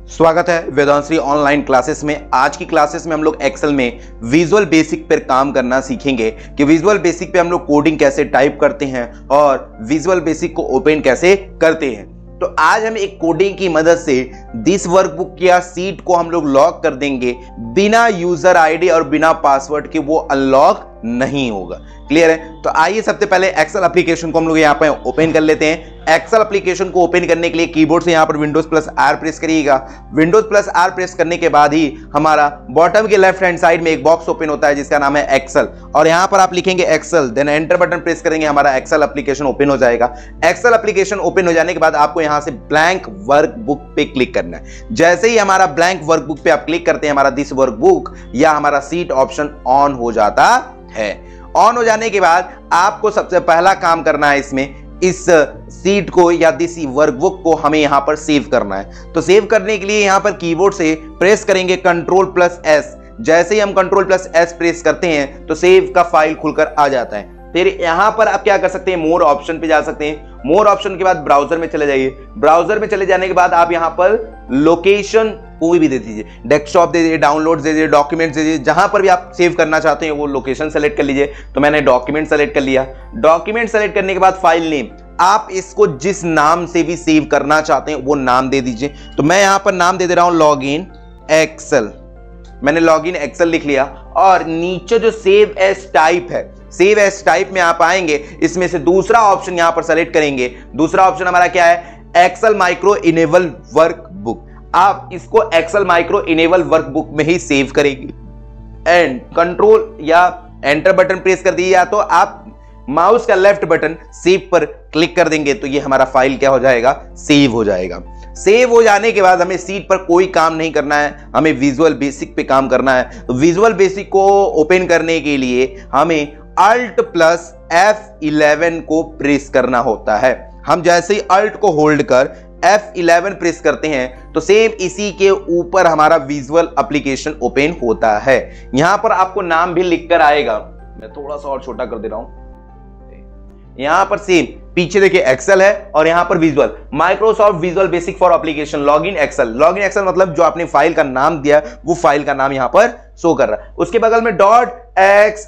स्वागत है वेदांश्री online classes में। आज की क्लासेस में हम लोग एक्सेल में विजुअल बेसिक पर काम करना सीखेंगे कि विजुअल बेसिक पे हम लोग कोडिंग कैसे टाइप करते हैं और विजुअल बेसिक को ओपन कैसे करते हैं। तो आज हम एक कोडिंग की मदद से दिस वर्कबुक या सीट को हम लोग लॉक कर देंगे। बिना यूजर आईडी और बिना पासवर्ड के वो अनलॉक नहीं होगा। क्लियर है? तो आइए सबसे पहले एक्सेल एप्लीकेशन को हम लोग यहाँ पे ओपन कर लेते हैं। एक्सेल एप्लीकेशन को ओपन करने के लिए कीबोर्ड से यहाँ पर विंडोज प्लस आर प्रेस करिएगा। विंडोज प्लस आर प्रेस करने के बाद ही हमारा बॉटम के लेफ्ट हैंड साइड में एक बॉक्स ओपन होता है जिसका नाम है एक्सेल, और यहाँ पर आप लिखेंगे Excel, then enter button press करेंगे, हमारा एक्सेल एप्लीकेशन ओपन हो जाएगा। एक्सेल एप्लीकेशन ओपन हो जाने के बाद आपको यहाँ से ब्लैंक वर्कबुक पे क्लिक करना है। जैसे ही हमारा ब्लैंक वर्कबुक पे आप क्लिक करते हैं, हमारा दिस वर्कबुक या हमारा सीट ऑप्शन ऑन हो जाता है। ऑन हो जाने के बाद आपको सबसे पहला काम करना है, इसमें इस सीट को या दिस वर्कबुक को हमें यहां पर सेव करना है। तो सेव करने के लिए यहां पर कीबोर्ड से प्रेस करेंगे कंट्रोल प्लस एस। जैसे ही हम कंट्रोल प्लस एस प्रेस करते हैं तो सेव का फाइल खुलकर आ जाता है। फिर यहां पर आप क्या कर सकते हैं, मोर ऑप्शन पे जा सकते हैं। मोर ऑप्शन के बाद ब्राउजर में चले जाइए। ब्राउजर में चले जाने के बाद आप यहां पर लोकेशन कोई भी दे दीजिए, डेस्कटॉप दे दीजिए, डाउनलोड दे दीजिए, डॉक्यूमेंट्स दे दीजिए, जहां पर भी आप सेव करना चाहते हैं वो लोकेशन सेलेक्ट कर लीजिए। तो मैंने डॉक्यूमेंट सेलेक्ट कर लिया। डॉक्यूमेंट सेलेक्ट करने के बाद फाइल नेम, आप इसको जिस नाम से भी सेव करना चाहते हैं वो नाम दे दीजिए। तो मैं यहां पर नाम दे दे रहा हूं लॉगिन एक्सेल। मैंने लॉगिन एक्सेल लिख लिया और नीचे जो सेव एज टाइप है, सेव एज टाइप में आप आएंगे, इसमें से दूसरा ऑप्शन यहां पर सेलेक्ट करेंगे। दूसरा ऑप्शन हमारा क्या है, एक्सेल माइक्रो इनेबल वर्कबुक। आप इसको एक्सेल माइक्रो इनेबल वर्कबुक में ही सेव करेंगे एंड कंट्रोल या एंटर बटन प्रेस कर दीजिए, या तो आप माउस का लेफ्ट बटन सेव पर क्लिक कर देंगे तो ये हमारा फाइल क्या हो जाएगा, सेव हो जाएगा। सेव हो जाने के बाद हमें सीट पर कोई काम नहीं करना है, हमें विजुअल बेसिक पे काम करना है। तो विजुअल बेसिक को ओपन करने के लिए हमें अल्ट प्लस F11 को प्रेस करना होता है। हम जैसे ही अल्ट को होल्ड कर F11 प्रेस करते हैं तो सेम इसी के ऊपर हमारा विजुअल एप्लीकेशन ओपन होता है। यहां पर आपको नाम भी लिखकर आएगा, मैं थोड़ा सा और छोटा कर दे रहा हूं। यहां पर सेम पीछे देखिए एक्सेल है और यहां पर visual, Microsoft Visual Basic for application login Excel. Login Excel मतलब जो आपने फाइल का नाम दिया वो फाइल का नाम यहां पर शो कर रहा है। उसके बगल में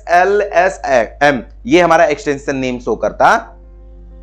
.xlsm ये हमारा एक्सटेंशन नेम शो करता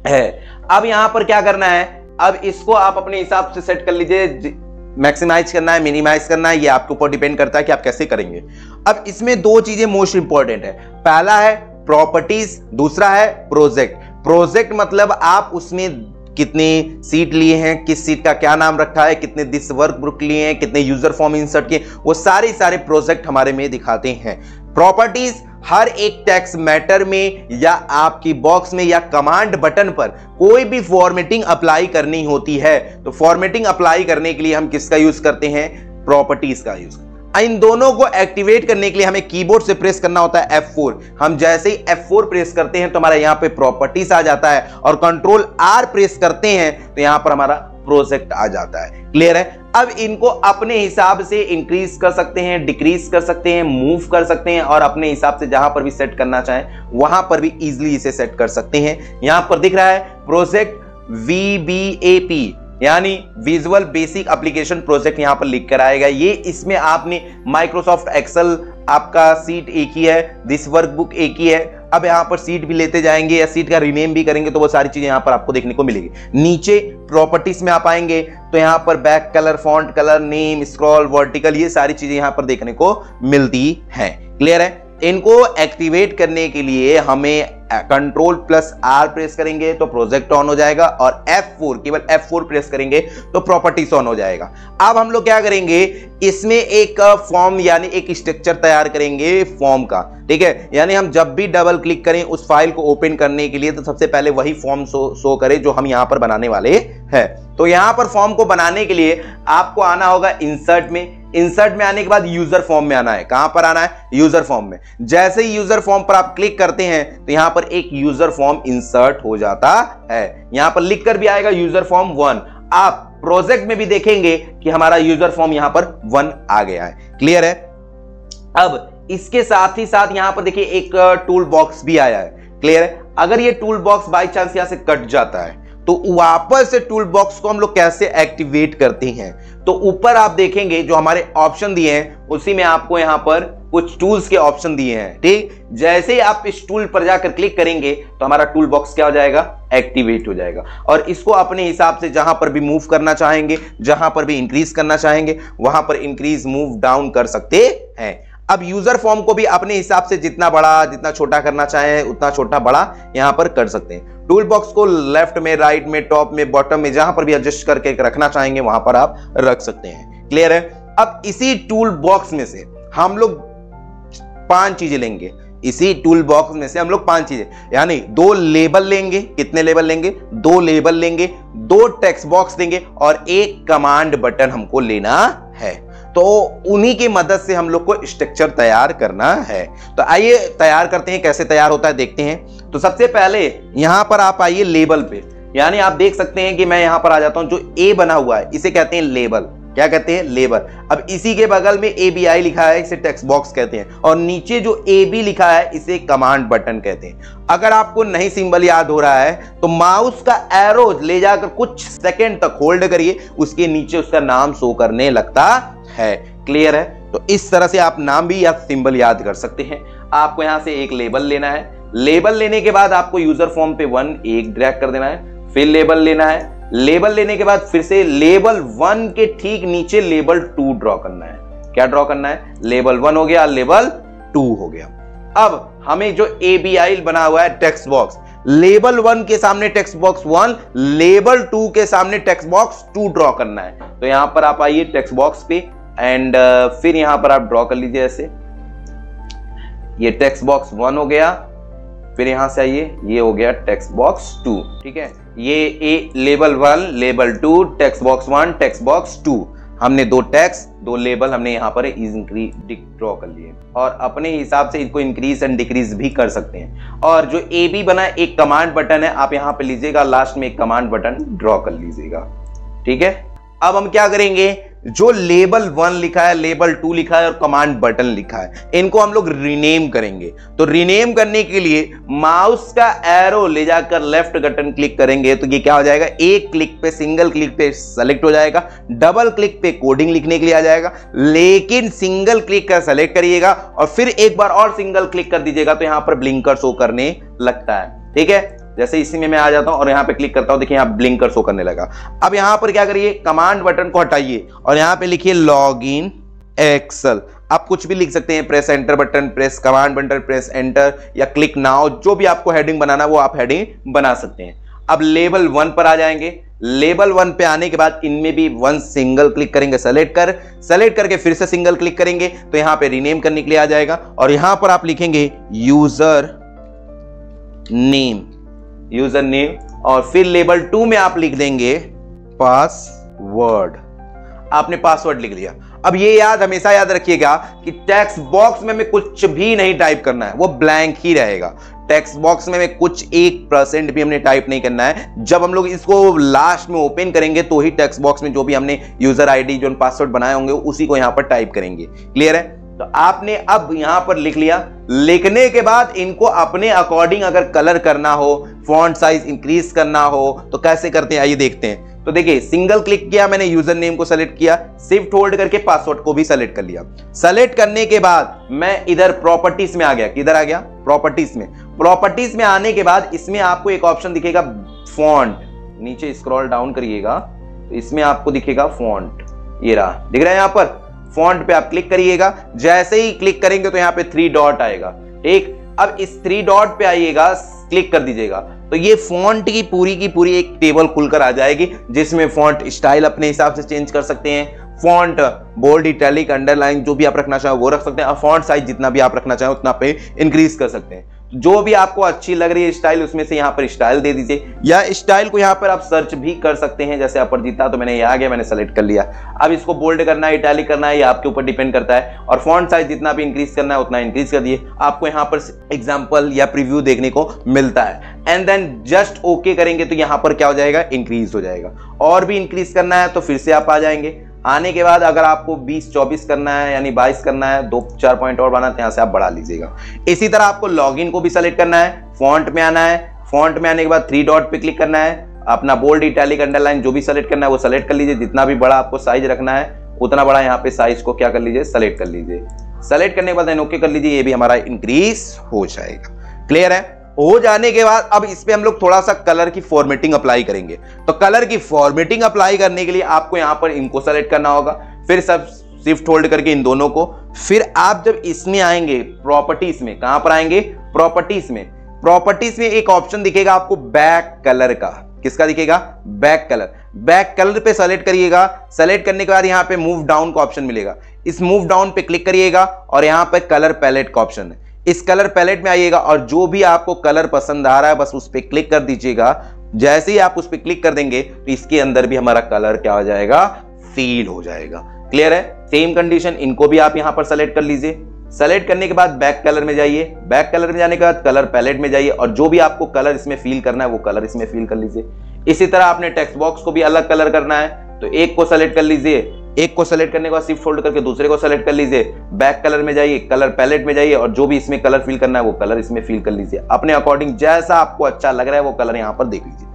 है। अब यहां पर क्या करना है, अब इसको आप अपने हिसाब से सेट कर लीजिए, मैक्सिमाइज करना है, मिनिमाइज करना है, ये आपके ऊपर डिपेंड करता है कि आप कैसे करेंगे। अब इसमें दो चीजें मोस्ट इंपॉर्टेंट है। पहला है प्रॉपर्टीज, दूसरा है प्रोजेक्ट। प्रोजेक्ट मतलब आप उसमें कितने सीट लिए हैं, किस सीट का क्या नाम रखा है, कितने दिस वर्कबुक लिए हैं, कितने यूजर फॉर्म इंसर्ट किए, वो सारे प्रोजेक्ट हमारे में दिखाते हैं। प्रॉपर्टीज हर एक टेक्स्ट मैटर में या आपकी बॉक्स में या कमांड बटन पर कोई भी फॉर्मेटिंग अप्लाई करनी होती है तो फॉर्मेटिंग अप्लाई करने के लिए हम किसका यूज करते हैं, प्रॉपर्टीज का यूज। इन दोनों को एक्टिवेट करने के लिए हमें कीबोर्ड से प्रेस करना होता है F4। हम जैसे ही F4 प्रेस करते हैं तो हमारा यहां पे प्रॉपर्टीज आ जाता है, और कंट्रोल R प्रेस करते हैं तो यहां पर हमारा प्रोजेक्ट आ जाता है। क्लियर है? अब इनको अपने हिसाब से इंक्रीज कर सकते हैं, डिक्रीज कर सकते हैं, मूव कर सकते हैं, और अपने हिसाब से जहां पर भी सेट करना चाहें वहां पर भी इजीली इसे सेट कर सकते हैं। यहां पर दिख रहा है प्रोजेक्ट VBAP यानी विजुअल बेसिक एप्लीकेशन प्रोजेक्ट यहां पर लिख कर आएगा। ये इसमें आपने माइक्रोसॉफ्ट एक्सेल आपका सीट एक ही है, दिस वर्कबुक एक ही है। अब यहां पर सीट भी लेते जाएंगे या सीट का रीनेम भी करेंगे तो वो सारी चीजें यहां पर आपको देखने को मिलेगी। नीचे प्रॉपर्टीज में आप आएंगे तो यहां पर back colour, font colour, name, scroll, vertical, ये सारी चीजें यहां पर देखने को मिलती हैं। क्लियर है? इनको एक्टिवेट करने के लिए हमें कंट्रोल प्लस R प्रेस करेंगे तो प्रोजेक्ट ऑन हो जाएगा, और F4 केवल F4 प्रेस करेंगे तो प्रॉपर्टीज ऑन हो जाएगा। अब हम लोग क्या करेंगे, इसमें एक फॉर्म यानी एक स्ट्रक्चर तैयार करेंगे फॉर्म का। ठीक है? यानी हम जब भी डबल क्लिक करें उस फाइल को ओपन करने के लिए तो सबसे पहले वही फॉर्म शो करे जो हम यहां पर बनाने वाले हैं। तो यहां पर फॉर्म को बनाने के लिए आपको आना होगा इंसर्ट में। इंसर्ट में आने के बाद यूजर फॉर्म में आना है। कहां पर आना है, यूजर फॉर्म में। जैसे ही यूजर फॉर्म पर आप क्लिक करते हैं तो यहां पर एक यूजर फॉर्म इंसर्ट हो जाता है। यहां पर लिखकर भी आएगा यूजर फॉर्म 1। आप प्रोजेक्ट में भी देखेंगे कि हमारा यूजर फॉर्म यहां पर 1 आ गया है। क्लियर है? अब इसके साथ ही साथ यहां पर देखिए एक टूल बॉक्स भी आया है। क्लियर है? अगर ये टूल बॉक्स बाई चांस यहां से कट जाता है तो वापस से टूल बॉक्स को हम लोग कैसे एक्टिवेट करते हैं, तो ऊपर आप देखेंगे जो हमारे ऑप्शन दिए हैं उसी में आपको यहां पर कुछ टूल्स के ऑप्शन दिए हैं। ठीक, जैसे ही आप इस टूल पर जाकर क्लिक करेंगे तो हमारा टूल बॉक्स क्या हो जाएगा, एक्टिवेट हो जाएगा। और इसको अपने हिसाब से जहां पर भी मूव करना चाहेंगे, जहां पर भी इंक्रीज करना चाहेंगे वहां पर इंक्रीज मूव डाउन कर सकते हैं। अब यूजर फॉर्म को भी अपने हिसाब से जितना बड़ा जितना छोटा करना चाहे उतना छोटा बड़ा यहां पर कर सकते हैं। टूल बॉक्स को लेफ्ट में, राइट में, टॉप में, बॉटम में, जहां पर भी एडजस्ट करके रखना चाहेंगे वहां पर आप रख सकते हैं। क्लियर है। अब इसी टूल बॉक्स में से हम लोग 5 चीजें लेंगे, इसी टूल बॉक्स में से हम लोग 5 चीजें, यानी 2 लेबल लेंगे। कितने लेबल लेंगे, 2 लेबल लेंगे, 2 टेक्स्ट बॉक्स लेंगे और 1 कमांड बटन हमको लेना है। तो उन्हीं की मदद से हम लोग को स्ट्रक्चर तैयार करना है। तो आइए तैयार करते हैं, कैसे तैयार होता है देखते हैं। तो सबसे पहले यहां पर आप आइए लेबल पे, यानी आप देख सकते हैं कि मैं यहां पर आ जाता हूं, जो ए बना हुआ है इसे कहते हैं लेबल। क्या कहते हैं, लेबल। अब इसी के बगल में ABI लिखा है, इसे टेक्स्ट बॉक्स कहते हैं, और नीचे जो AB लिखा है इसे कमांड बटन कहते हैं। अगर आपको नहीं सिंबल याद हो रहा है तो माउस का एरो ले जाकर कुछ सेकंड तक होल्ड करिए, उसके नीचे उसका नाम शो करने लगता है। क्लियर है। तो इस तरह से आप नाम भी या सिंबल याद कर सकते हैं। आपको यहां से एक लेबल लेना है, लेबल लेने के बाद आपको यूजर फॉर्म पे 1 एक ड्रैग कर देना है, फिर लेबल लेना है, लेबल लेने के बाद फिर से लेबल 1 के ठीक नीचे लेबल 2 ड्रॉ करना है। क्या ड्रॉ करना है, लेबल 1 हो गया, लेबल 2 हो गया। अब हमें जो ABI बना हुआ है टेक्स्ट बॉक्स, लेबल 1 के सामने टेक्स्ट बॉक्स 1, लेबल 2 के सामने टेक्स्ट बॉक्स 2 ड्रॉ करना है। तो यहां पर आप आइए टेक्स्ट बॉक्स पे एंड फिर यहां पर आप ड्रॉ कर लीजिए ऐसे। ये टेक्स्ट बॉक्स 1 हो गया, फिर यहां से आइए ये हो गया टेक्स्ट बॉक्स 2। ठीक है, ये label 1, label 2, text box 1, text box 2, हमने 2 टेक्स्ट 2 लेबल हमने यहां पर ड्रॉ कर लिए और अपने हिसाब से इनको इंक्रीज एंड डिक्रीज भी कर सकते हैं। और जो AB बना है एक कमांड बटन है, आप यहां पे लीजिएगा, लास्ट में एक कमांड बटन ड्रॉ कर लीजिएगा। ठीक है, अब हम क्या करेंगे, जो लेबल 1 लिखा है, लेबल 2 लिखा है और कमांड बटन लिखा है, इनको हम लोग रीनेम करेंगे। तो रीनेम करने के लिए माउस का एरो ले जाकर लेफ्ट बटन क्लिक करेंगे तो ये क्या हो जाएगा, एक क्लिक पे, सिंगल क्लिक पे सेलेक्ट हो जाएगा, डबल क्लिक पे कोडिंग लिखने के लिए आ जाएगा। लेकिन सिंगल क्लिक कर सेलेक्ट करिएगा और फिर एक बार और सिंगल क्लिक कर दीजिएगा तो यहां पर ब्लिंकर शो करने लगता है। ठीक है, जैसे इसी में मैं आ जाता हूं और यहां पे क्लिक करता हूं, देखिए यहां ब्लिंकर शो करने लगा। अब यहां पर क्या करिए, कमांड बटन को हटाइए और यहां पे लिखिए लॉगिन एक्सेल। आप कुछ भी लिख सकते हैं, press enter button, press command button, press enter या क्लिक नाउ, जो भी आपको हेडिंग बनाना वो आप हेडिंग बना सकते हैं। अब लेबल 1 पर आ जाएंगे, लेबल 1 पे आने के बाद इनमें भी 1 सिंगल क्लिक करेंगे, सेलेक्ट करके फिर से सिंगल क्लिक करेंगे तो यहां पे रीनेम करने के लिए आ जाएगा और यहां पर आप लिखेंगे यूजर नेम और फिर लेबल 2 में आप लिख देंगे पासवर्ड। आपने पासवर्ड लिख लिया। अब ये हमेशा याद रखिएगा कि टेक्स्ट बॉक्स में हमें कुछ भी नहीं टाइप करना है, वो ब्लैंक ही रहेगा। टेक्स्ट बॉक्स में हमें कुछ 1% भी हमने टाइप नहीं करना है। जब हम लोग इसको लास्ट में ओपन करेंगे तो ही टेक्स्ट बॉक्स में जो भी हमने यूजर आईडी जो पासवर्ड बनाए होंगे उसी को यहां पर टाइप करेंगे। क्लियर है। तो आपने अब यहां पर लिख लिया। लिखने के बाद इनको अपने अकॉर्डिंग अगर कलर करना हो, फॉन्ट साइज इंक्रीज करना हो तो कैसे करते हैं आइए देखते हैं। तो देखिए सिंगल क्लिक किया मैंने, यूजर नेम को सेलेक्ट किया, शिफ्ट होल्ड करके पासवर्ड को भी सेलेक्ट कर लिया। सेलेक्ट करने के बाद मैं इधर प्रॉपर्टीज में आ गया। किधर आ गया, प्रॉपर्टीज में। प्रॉपर्टीज में आने के बाद इसमें आपको एक ऑप्शन दिखेगा फॉन्ट, नीचे स्क्रॉल डाउन करिएगा तो इसमें आपको दिखेगा फॉन्ट, ये रहा, दिख रहा है यहाँ पर फॉन्ट पे आप क्लिक करिएगा। जैसे ही क्लिक करेंगे तो यहाँ पे 3 डॉट आएगा। ठीक, अब इस 3 डॉट पे आइएगा, क्लिक कर दीजिएगा तो ये फॉन्ट की पूरी एक टेबल खुलकर आ जाएगी जिसमें फॉन्ट स्टाइल अपने हिसाब से चेंज कर सकते हैं। फॉन्ट बोल्ड, इटैलिक, अंडरलाइन जो भी आप रखना चाहें वो रख सकते हैं और फॉन्ट साइज जितना भी आप रखना चाहें उतना पे इंक्रीज कर सकते हैं। जो भी आपको अच्छी लग रही है स्टाइल उसमें से यहाँ पर स्टाइल दे दीजिए, या स्टाइल को यहाँ पर आप सर्च भी कर सकते हैं। जैसे अपरजीता तो मैंने ये आ गया, मैंने सेलेक्ट कर लिया। अब इसको बोल्ड करना है, इटैलिक करना है, ये आपके ऊपर डिपेंड करता है। और फॉन्ट साइज जितना भी इंक्रीज करना है उतना इंक्रीज कर दिए। आपको यहाँ पर एग्जाम्पल या प्रीव्यू देखने को मिलता है। एंड देन जस्ट ओके करेंगे तो यहाँ पर क्या हो जाएगा, इंक्रीज हो जाएगा। और भी इंक्रीज करना है तो फिर से आप आ जाएंगे। आने के बाद अगर आपको 20-24 करना है यानी 22 करना है, 2-4 पॉइंट और बनाते हैं, यहाँ से आप बढ़ा लीजिएगा। इसी तरह आपको लॉगिन को भी सेलेक्ट करना है, फॉन्ट में आना है, फॉन्ट में आने के बाद 3 डॉट पे क्लिक करना है अपना बोल्ड, इटैलिक, अंडरलाइन जो भी सेलेक्ट करना है वो सेलेक्ट कर लीजिए। जितना भी बड़ा आपको साइज रखना है उतना बड़ा यहाँ पे साइज को क्या कर लीजिए, सेलेक्ट कर लीजिए। सेलेक्ट करने के बाद ओके कर लीजिए, ये भी हमारा इंक्रीज हो जाएगा। क्लियर है? हो जाने के बाद अब इस पे हम लोग थोड़ा सा कलर की फॉर्मेटिंग अप्लाई करेंगे। तो कलर की फॉर्मेटिंग अप्लाई करने के लिए आपको यहां पर इनको सेलेक्ट करना होगा, फिर सब शिफ्ट होल्ड करके इन दोनों को, फिर आप जब इसमें आएंगे प्रॉपर्टीज में, कहां पर आएंगे, प्रॉपर्टीज में। प्रॉपर्टीज में एक ऑप्शन दिखेगा आपको बैक कलर का। किसका दिखेगा? Back colour. बैक कलर पे सेलेक्ट करिएगा। सेलेक्ट करने के बाद यहां पे मूव डाउन का ऑप्शन मिलेगा, इस मूव डाउन पे क्लिक करिएगा और यहां पे कलर पैलेट का ऑप्शन है, इस कलर पैलेट में आइएगा और जो भी आपको कलर पसंद आ रहा है बस उस पर क्लिक कर दीजिएगा। जैसे ही आप उस पर क्लिक कर देंगे तो इसके अंदर भी हमारा कलर क्या हो जाएगा, फील हो जाएगा। क्लियर है? सेम कंडीशन, इनको भी आप यहां पर सेलेक्ट कर लीजिए। सेलेक्ट करने के बाद बैक कलर में जाइए, बैक कलर में जाने के बाद कलर पैलेट में जाइए और जो भी आपको कलर इसमें फील करना है वो कलर इसमें फील कर लीजिए। इसी तरह आपने टेक्स्ट बॉक्स को भी अलग कलर करना है तो एक को सेलेक्ट कर लीजिए, एक को सेलेक्ट करने के बाद शिफ्ट होल्ड करके दूसरे को सेलेक्ट कर लीजिए, बैक कलर में जाइए, कलर पैलेट में जाइए और जो भी इसमें कलर फील करना है वो कलर इसमें फील कर लीजिए। अपने अकॉर्डिंग जैसा आपको अच्छा लग रहा है वो कलर यहां पर देख लीजिए।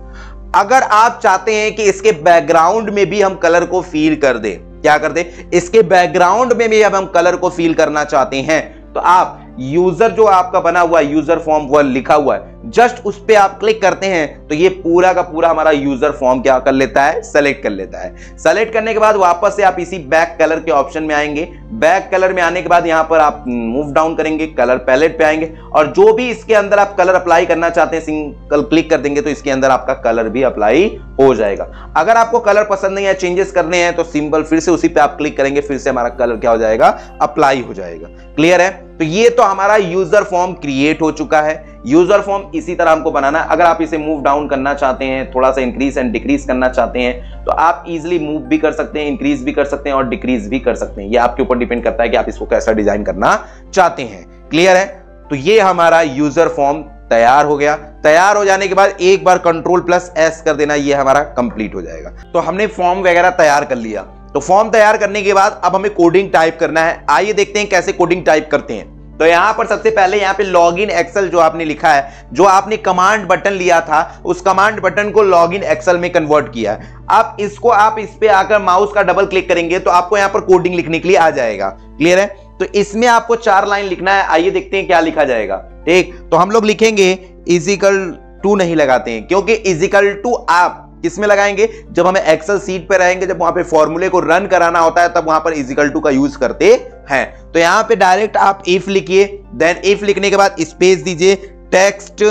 अगर आप चाहते हैं कि इसके बैकग्राउंड में भी हम कलर को फील कर दें, क्या कर दें, इसके बैकग्राउंड में भी अब हम कलर को फील करना चाहते हैं तो आप यूजर जो आपका बना हुआ है, यूजर फॉर्म वो लिखा हुआ है, जस्ट उस पे आप क्लिक करते हैं तो ये पूरा का पूरा हमारा यूजर फॉर्म क्या कर लेता है, सेलेक्ट कर लेता है। सेलेक्ट करने के बाद वापस से आप इसी बैक कलर के ऑप्शन में आएंगे। बैक कलर में आने के बाद यहां पर आप मूव डाउन करेंगे, कलर पैलेट पे आएंगे और जो भी इसके अंदर आप कलर अप्लाई करना चाहते हैं सिंगल क्लिक कर देंगे तो इसके अंदर आपका कलर भी अप्लाई हो जाएगा। अगर आपको कलर पसंद नहीं है, चेंजेस करने हैं तो सिंपल फिर से उसी पे आप क्लिक करेंगे, फिर से हमारा कलर क्या हो जाएगा, अप्लाई हो जाएगा। क्लियर है? तो ये तो हमारा यूजर फॉर्म क्रिएट हो चुका है। यूजर फॉर्म इसी तरह हमको बनाना है। अगर आप इसे मूव डाउन करना चाहते हैं, थोड़ा सा इंक्रीज एंड डिक्रीज करना चाहते हैं तो आप इजीली मूव भी कर सकते हैं, इंक्रीज भी कर सकते हैं और डिक्रीज भी कर सकते हैं। ये आपके ऊपर डिपेंड करता है कि आप इसको कैसा डिजाइन करना चाहते हैं। क्लियर है? तो ये हमारा यूजर फॉर्म तैयार हो गया। तैयार हो जाने के बाद एक बार Ctrl+S कर देना, ये हमारा कंप्लीट हो जाएगा। तो हमने फॉर्म वगैरह तैयार कर लिया। तो फॉर्म तैयार करने के बाद अब हमें कोडिंग टाइप करना है। आइए देखते हैं कैसे कोडिंग टाइप करते हैं। तो यहां पर सबसे पहले यहां पे लॉगिन एक्सेल जो आपने लिखा है, जो आपने कमांड बटन लिया था उस कमांड बटन को लॉगिन एक्सेल में कन्वर्ट किया है। अब इसको आप इस पे आकर माउस का डबल क्लिक करेंगे तो आपको यहां पर कोडिंग लिखने के लिए आ जाएगा। क्लियर है? तो इसमें आपको 4 लाइन लिखना है। आइए देखते हैं क्या लिखा जाएगा। ठीक, तो हम लोग लिखेंगे इजिकल टू नहीं लगाते हैं क्योंकि इजिकल टू आप किसमें लगाएंगे, जब हमें एक्सेल सीट पे रहेंगे, जब वहां पे फॉर्मूले को रन कराना होता है तब वहां पर इजिकल टू का यूज करते हैं। तो यहां पे डायरेक्ट आप इफ लिखिए, देन इफ लिखने के बाद स्पेस दीजिए, टेक्स्ट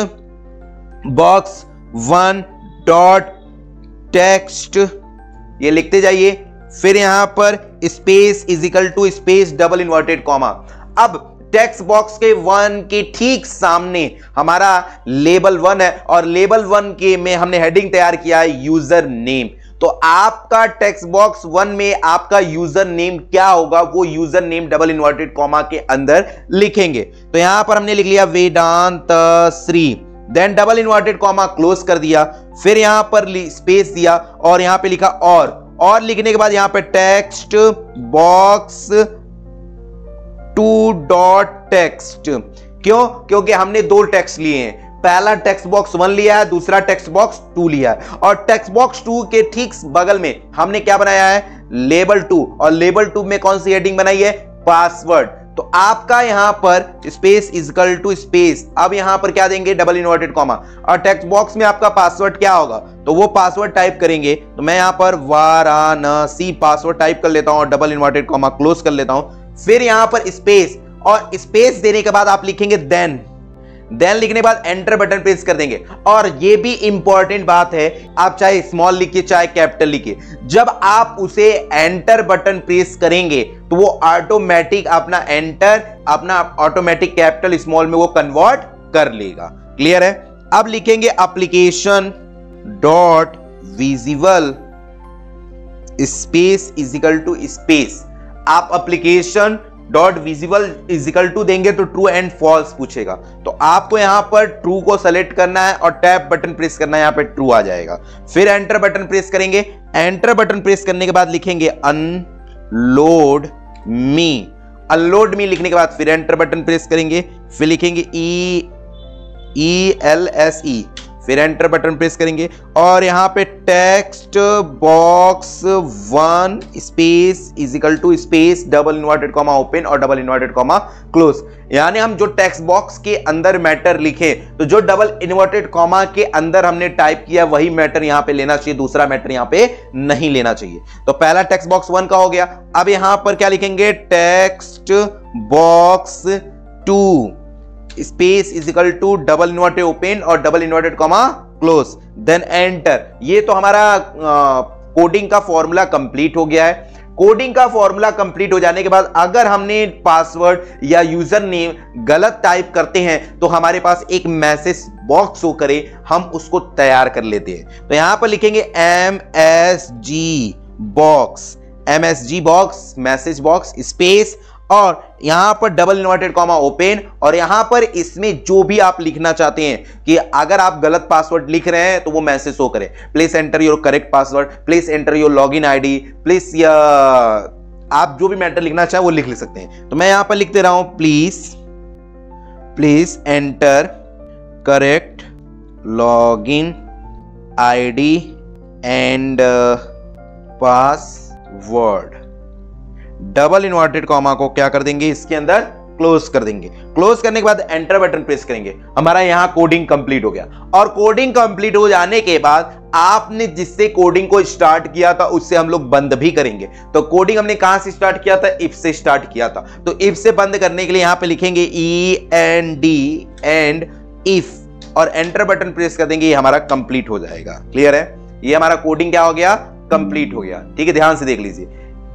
बॉक्स 1 डॉट टेक्स्ट, ये लिखते जाइए। फिर यहां पर space is equal to space double inverted comma. अब टेक्स्ट बॉक्स के 1 के ठीक सामने हमारा लेबल 1 है और लेबल 1 के में हमने हेडिंग तैयार किया है यूजर नेम। तो आपका टेक्स्ट बॉक्स 1 में आपका यूजर नेम क्या होगा, वो user name double inverted comma के अंदर लिखेंगे। तो यहां पर हमने लिख लिया Vedant Shri, then double inverted comma close कर दिया, फिर यहां पर स्पेस दिया और यहां पे लिखा और लिखने के बाद यहां पे टेक्स्ट बॉक्स 2 डॉट टेक्स्ट। क्यों? क्योंकि हमने 2 टेक्स्ट लिए हैं, पहला टेक्स्ट बॉक्स 1 लिया है, दूसरा टेक्स्ट बॉक्स 2 लिया है और टेक्स्ट बॉक्स 2 के ठीक बगल में हमने क्या बनाया है, लेबल 2, और लेबल 2 में कौन सी हेडिंग बनाई है, पासवर्ड। तो आपका यहां पर स्पेस इक्वल टू स्पेस, अब यहां पर क्या देंगे, डबल इन्वर्टेड कॉमा, और टेक्स्ट बॉक्स में आपका पासवर्ड क्या होगा, तो वो पासवर्ड टाइप करेंगे। तो मैं यहां पर वाराणसी पासवर्ड टाइप कर लेता हूं और डबल इन्वर्टेड कॉमा क्लोज कर लेता हूं। फिर यहां पर स्पेस, और स्पेस देने के बाद आप लिखेंगे देन लिखने के बाद एंटर बटन प्रेस कर देंगे। और ये भी इंपॉर्टेंट बात है, आप चाहे स्मॉल लिखिए चाहे कैपिटल लिखिए, जब आप उसे एंटर बटन प्रेस करेंगे तो वो ऑटोमेटिक अपना एंटर अपना ऑटोमेटिक कैपिटल स्मॉल में वो कन्वर्ट कर लेगा। क्लियर है? अब लिखेंगे application dot visible space is equal to space. आप application dot visible is equal to देंगे तो ट्रू एंड फॉल्स पूछेगा, तो आपको यहां पर ट्रू को सेलेक्ट करना है और टैब बटन प्रेस करना है, यहां पे ट्रू आ जाएगा। फिर एंटर बटन प्रेस करेंगे, एंटर बटन प्रेस करने के बाद लिखेंगे अनलोड मी लिखने के बाद फिर एंटर बटन प्रेस करेंगे, फिर लिखेंगे ELSE, फिर एंटर बटन प्रेस करेंगे और यहां पे text box 1 space is equal to space double inverted comma open और डबल इन्वर्टेड कॉमा क्लोज। यानी हम जो टेक्स्ट बॉक्स के अंदर मैटर लिखे तो जो डबल इन्वर्टेड कॉमा के अंदर हमने टाइप किया वही मैटर यहां पे लेना चाहिए, दूसरा मैटर यहां पे नहीं लेना चाहिए। तो पहला टेक्स्ट बॉक्स 1 का हो गया। अब यहां पर क्या लिखेंगे, text box 2 space is equal to double inverted open और double inverted comma close, then enter. ये तो हमारा कोडिंग का फॉर्मूला कंप्लीट हो गया है। कोडिंग का फॉर्मूला कंप्लीट हो जाने के बाद अगर हमने पासवर्ड या यूजर नेम गलत टाइप करते हैं तो हमारे पास एक मैसेज बॉक्स शो करे, हम उसको तैयार कर लेते हैं। तो यहां पर लिखेंगे MSG box, MSG box message box space और यहां पर डबल इन्वर्टेड कॉमा ओपन और यहां पर इसमें जो भी आप लिखना चाहते हैं कि अगर आप गलत पासवर्ड लिख रहे हैं तो वो मैसेज शो करे, please enter your correct password, please enter your login ID, please या आप जो भी मैटर लिखना चाहे वो लिख सकते हैं। तो मैं यहां पर लिख दे रहा हूं please enter correct login ID and password. Double inverted comma को क्या कर देंगे, इसके अंदर क्लोज कर देंगे। क्लोज करने के बाद एंटर बटन प्रेस करेंगे। हमारा यहां कोडिंग कंप्लीट हो गया। और कोडिंग कंप्लीट हो जाने के बाद आपने जिससे कोडिंग को स्टार्ट किया था उससे हम लोग बंद भी करेंगे। तो कोडिंग हमने कहां से स्टार्ट किया था, इफ से स्टार्ट किया था। तो इफ से बंद करने के लिए यहां पे लिखेंगे END एंड इफ और एंटर बटन प्रेस कर देंगे। ये हमारा कंप्लीट हो जाएगा। क्लियर है, ये हमारा कोडिंग क्या हो गया, कंप्लीट हो गया। ठीक है, ध्यान से देख लीजिए।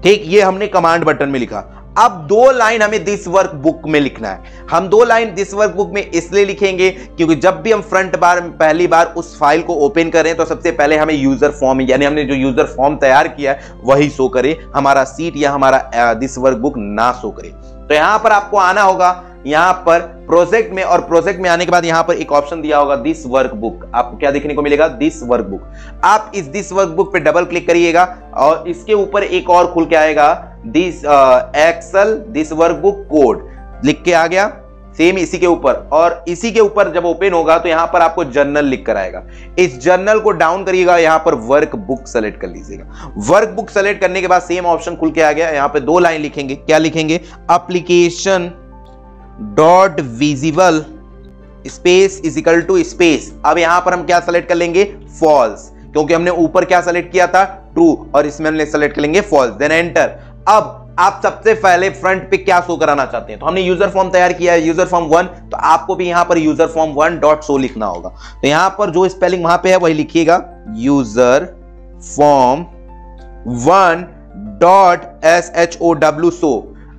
ठीक, ये हमने कमांड बटन में लिखा। अब 2 लाइन हमें दिस वर्क बुक में लिखना है। हम 2 लाइन दिस वर्क बुक में इसलिए लिखेंगे क्योंकि जब भी हम पहली बार उस फाइल को ओपन करें तो सबसे पहले हमें यूजर फॉर्म यानी हमने जो यूजर फॉर्म तैयार किया है वही शो करे, हमारा सीट या हमारा दिस वर्क बुक ना शो करे। तो यहां पर आपको आना होगा यहां पर प्रोजेक्ट में और प्रोजेक्ट में आने के बाद यहां पर एक ऑप्शन दिया होगा दिस वर्क बुक। आपको क्या देखने को मिलेगा, दिस वर्क बुक। आप इस दिस वर्क बुक पे डबल क्लिक करिएगा और इसके ऊपर एक और खुल के आएगा this Excel this workbook code लिख के आ गया सेम इसी के ऊपर। और इसी के ऊपर जब ओपन होगा तो यहां पर आपको जर्नल लिख कर आएगा। इस जर्नल को डाउन करिएगा, यहां पर वर्क बुक सेलेक्ट कर लीजिएगा। वर्क बुक सेलेक्ट करने के बाद सेम ऑप्शन खुल के आ गया। यहां पे 2 लाइन लिखेंगे। क्या लिखेंगे, application dot visible space is equal to space. अब यहां पर हम क्या सेलेक्ट कर लेंगे, फॉल्स, क्योंकि हमने ऊपर क्या सेलेक्ट किया था, ट्रू, और इसमें हमने सेलेक्ट कर लेंगे फॉल्स, देन एंटर। अब आप सबसे पहले फ्रंट पे क्या शो कराना चाहते हैं, तो हमने यूजर फॉर्म तैयार किया है, यूजर फॉर्म 1, तो आपको भी यहां पर यूजर फॉर्म 1 डॉट शो लिखना होगा। तो यहां पर जो स्पेलिंग वहां पे है वही लिखिएगा, user form 1 dot SHOW show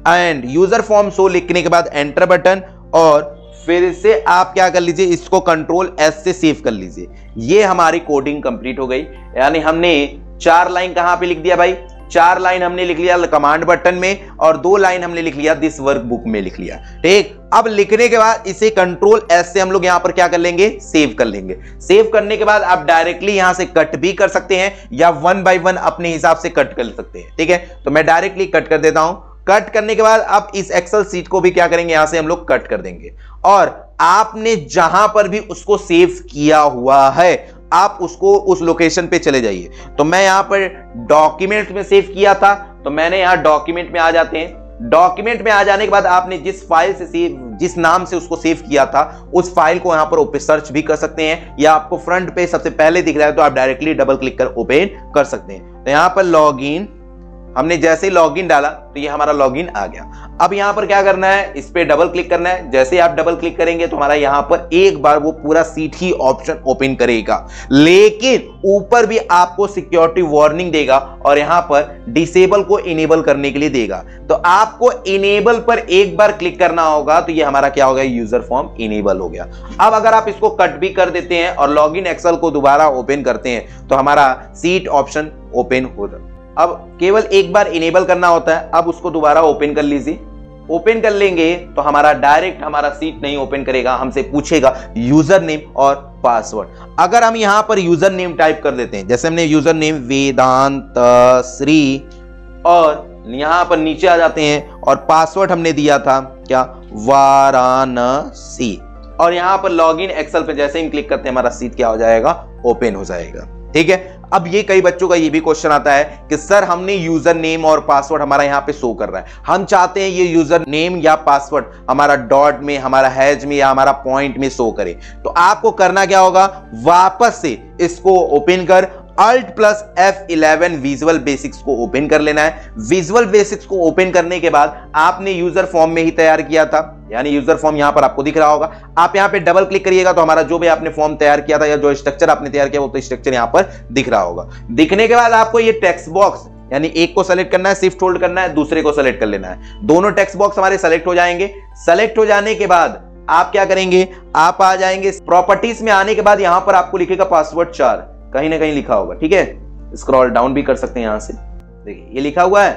and user form show लिखने के बाद एंटर बटन और फिर से आप क्या कर लीजिए, इसको कंट्रोल S से सेव कर लीजिए। ये हमारी कोडिंग कंप्लीट हो गई। यानी हमने 4 लाइन कहां पे लिख दिया भाई, 4 लाइन हमने लिख लिया कमांड बटन में और 2 लाइन हमने लिख लिया दिस वर्क बुक में लिख लिया। ठीक, अब लिखने के बाद इसे कंट्रोल S से हम लोग यहां पर क्या कर लेंगे, सेव कर लेंगे। सेव करने के बाद आप डायरेक्टली यहां से कट भी कर सकते हैं या 1 बाय 1 अपने हिसाब से कट कर सकते हैं। ठीक है, तो मैं डायरेक्टली कट कर देता हूं। कट करने के बाद आप इस एक्सेल सीट को भी क्या करेंगे, यहां से हम लोग कट कर देंगे और आपने जहां पर भी उसको सेव किया हुआ है आप उसको उस लोकेशन पे चले जाइए। तो मैं यहां पर डॉक्यूमेंट में सेव किया था, तो मैंने यहां डॉक्यूमेंट में आ जाते हैं। डॉक्यूमेंट में आ जाने के बाद आपने जिस फाइल से जिस नाम से उसको सेव किया था उस फाइल को यहां पर ओपन सर्च भी कर सकते हैं या आपको फ्रंट पे सबसे पहले दिख रहा है तो आप डायरेक्टली डबल क्लिक कर ओपन कर सकते हैं। तो यहां पर लॉगिन, हमने जैसे ही लॉगिन डाला तो ये हमारा लॉगिन आ गया। अब यहां पर क्या करना है, इस पे डबल क्लिक करना है। जैसे आप डबल क्लिक करेंगे तो हमारा यहां पर एक बार वो पूरा सीट ही ऑप्शन ओपन करेगा, लेकिन ऊपर भी आपको सिक्योरिटी वार्निंग देगा और यहां पर डिसेबल को इनेबल करने के लिए देगा। तो आपको इनेबल पर एक बार क्लिक करना होगा, तो ये हमारा क्या हो गया, यूजर फॉर्म इनेबल हो गया। अब अगर आप इसको कट भी कर देते हैं और लॉगिन एक्सेल को दोबारा ओपन करते हैं तो हमारा सीट ऑप्शन ओपन हो जाता है। अब केवल एक बार इनेबल करना होता है। अब उसको दोबारा ओपन कर लीजिए। ओपन कर लेंगे तो हमारा डायरेक्ट हमारा सीट नहीं ओपन करेगा, हमसे पूछेगा यूजर नेम और पासवर्ड। अगर हम यहां पर यूजर नेम टाइप कर देते हैं, जैसे हमने यूजर नेम वेदांत श्री और यहां पर नीचे आ जाते हैं और पासवर्ड हमने दिया था क्या, वाराणसी, और यहां पर लॉगिन एक्सेल पे जैसे ही क्लिक करते हैं हमारा सीट क्या हो जाएगा, ओपन हो जाएगा। ठीक है, अब ये कई बच्चों का ये भी क्वेश्चन आता है कि सर हमने यूजर नेम और पासवर्ड हमारा यहाँ पे शो कर रहा है, हम चाहते हैं ये यूजर नेम या पासवर्ड हमारा डॉट में, हमारा हैश में या हमारा पॉइंट में शो करे। तो आपको करना क्या होगा, वापस से इसको ओपन कर Alt+F11 विजुअल बेसिक्स को ओपन कर लेना है। विजुअल बेसिक्स को ओपन करने के बाद आपने यूजर फॉर्म में ही तैयार किया था, यानी यूजर फॉर्म यहां पर आपको दिख रहा होगा, आप यहां पे डबल क्लिक करिएगा तो हमारा जो भी आपने फॉर्म तैयार किया था या जो स्ट्रक्चर आपने तैयार किया वो तो स्ट्रक्चर यहां पर दिख रहा होगा। दिखने के बाद आपको ये टेक्स्ट बॉक्स यानी एक को सेलेक्ट करना है, शिफ्ट होल्ड करना है, दूसरे को सेलेक्ट कर लेना है। दोनों टेक्स्ट बॉक्स हमारे सेलेक्ट हो जाएंगे। सेलेक्ट हो जाने के बाद आप क्या करेंगे, आप आ जाएंगे प्रॉपर्टीज में। आने के बाद यहां पर आपको लिखेगा पासवर्ड 4, कहीं ना कहीं लिखा होगा। ठीक है, स्क्रॉल डाउन भी कर सकते हैं यहां से, देखिए ये लिखा हुआ है,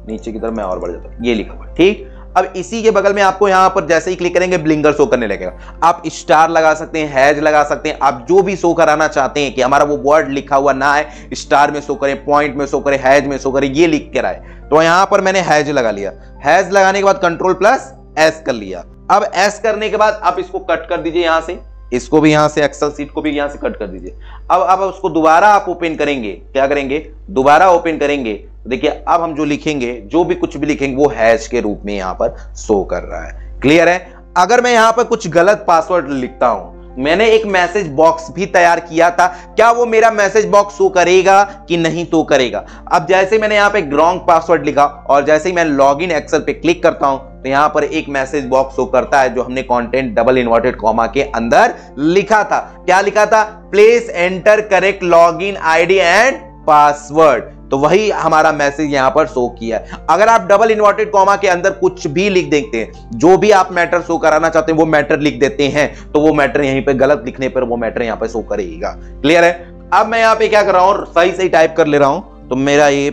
नीचे की तरफ मैं और बढ़ जाता हूं, ये लिखा हुआ है। ठीक, अब इसी के बगल में आपको यहां पर जैसे ही क्लिक करेंगे ब्लिंगर शो करने लगेगा। आप स्टार लगा सकते हैं, हैज लगा सकते हैं, आप जो भी शो कराना चाहते हैं कि हमारा वो वर्ड लिखा हुआ ना है, स्टार में शो करे, पॉइंट में शो करे, हैज में शो करे, ये लिख के आए। तो यहां पर मैंने हैज लगा लिया। हैज लगाने के बाद Ctrl+S कर लिया। अब एस करने के बाद आप इसको कट कर दीजिए, यहां से इसको भी यहां से एक्सेल सीट को भी यहां से कट कर दीजिए। अब उसको दोबारा आप ओपन करेंगे, क्या करेंगे, दोबारा ओपन करेंगे। देखिए अब हम जो लिखेंगे, जो भी कुछ भी लिखेंगे वो हैश के रूप में यहां पर शो कर रहा है। क्लियर है। अगर मैं यहां पर कुछ गलत पासवर्ड लिखता हूं, मैंने एक मैसेज बॉक्स भी तैयार किया था, क्या वो मेरा मैसेज बॉक्स शो करेगा कि नहीं तो करेगा। अब जैसे मैंने यहां पे रॉन्ग पासवर्ड लिखा और जैसे ही मैं लॉगिन एक्सेल पे क्लिक करता हूं तो यहां पर एक मैसेज बॉक्स शो करता है जो हमने कंटेंट डबल इन्वर्टेड कॉमा के अंदर लिखा था। क्या लिखा था, please enter correct login ID and password. तो वही हमारा मैसेज यहां पर शो किया है। अगर आप डबल इन्वर्टेड कॉमा के अंदर कुछ भी लिख देते हैं, जो भी आप मैटर शो कराना चाहते हैं वो मैटर लिख देते हैं, तो वो मैटर यहीं पे गलत लिखने पर वो मैटर यहां पे शो करेगा। क्लियर है। अब मैं यहां पे क्या कर रहा हूं, सही सही टाइप कर ले रहा हूं। तो मेरा ये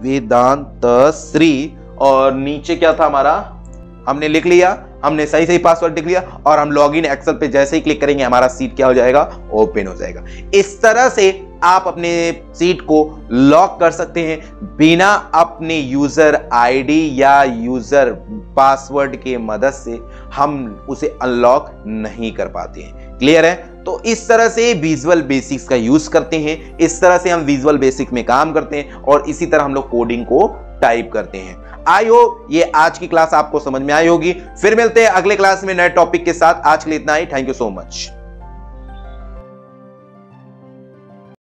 वेदांत श्री और नीचे क्या था हमारा, हमने लिख लिया, हमने सही सही पासवर्ड लिख लिया और हम लॉगिन एक्सेल पे जैसे ही क्लिक करेंगे हमारा सीट क्या हो जाएगा, ओपन हो जाएगा। इस तरह से आप अपने सीट को लॉक कर सकते हैं बिना अपने यूजर आईडी या यूजर पासवर्ड के मदद से हम उसे अनलॉक नहीं कर पाते हैं। क्लियर है। तो इस तरह से विजुअल बेसिक्स का यूज करते हैं, इस तरह से हम विजुअल बेसिक में काम करते हैं और इसी तरह हम लोग कोडिंग को टाइप करते हैं। आई होप ये आज की क्लास आपको समझ में आई होगी। फिर मिलते हैं अगले क्लास में नए टॉपिक के साथ। आज के लिए इतना ही। Thank you so much.